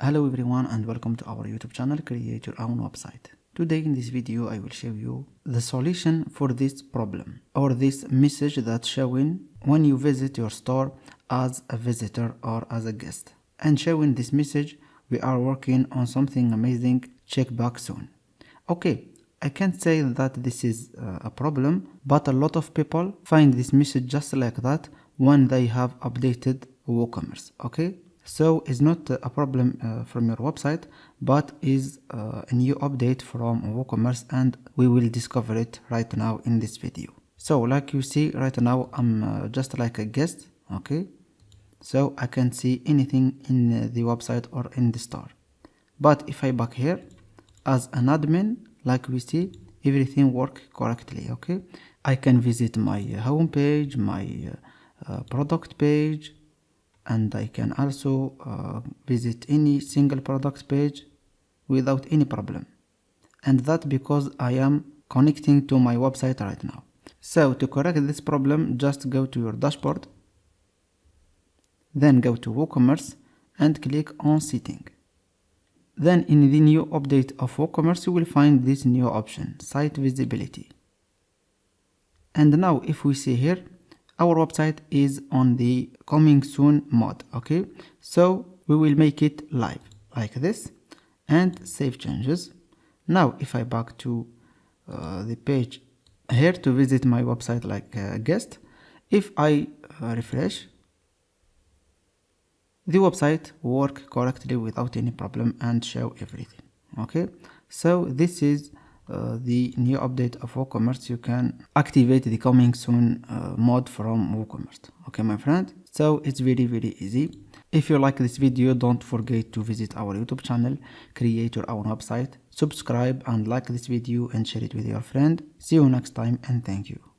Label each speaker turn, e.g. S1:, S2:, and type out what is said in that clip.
S1: Hello everyone and welcome to our YouTube channel Create Your Own Website. Today in this video I will show you the solution for this problem or this message that's showing when you visit your store as a visitor or as a guest. And showing this message, we are working on something amazing. Check back soon. Okay, I can't say that this is a problem, but a lot of people find this message just like that when they have updated WooCommerce. Okay, so it's not a problem from your website, but is a new update from WooCommerce, and we will discover it right now in this video. So like you see right now, I'm just like a guest. Okay, so I can't see anything in the website or in the store. But if I back here as an admin, like we see, everything work correctly. Okay, I can visit my home page, my product page, and I can also visit any single product page without any problem. And that because I am connecting to my website right now. So to correct this problem, just go to your dashboard, then go to WooCommerce and click on Setting. Then in the new update of WooCommerce, you will find this new option, Site Visibility. And now if we see here, our website is on the coming soon mode. Okay, so we will make it live like this and save changes. Now if I back to the page here to visit my website like a guest, if I refresh, the website work correctly without any problem and show everything. Okay, so this is the new update of WooCommerce. You can activate the coming soon mode from WooCommerce. Okay my friend, so it's very easy. If you like this video, don't forget to visit our YouTube channel Create Your Own Website, subscribe and like this video and share it with your friend. See you next time and thank you.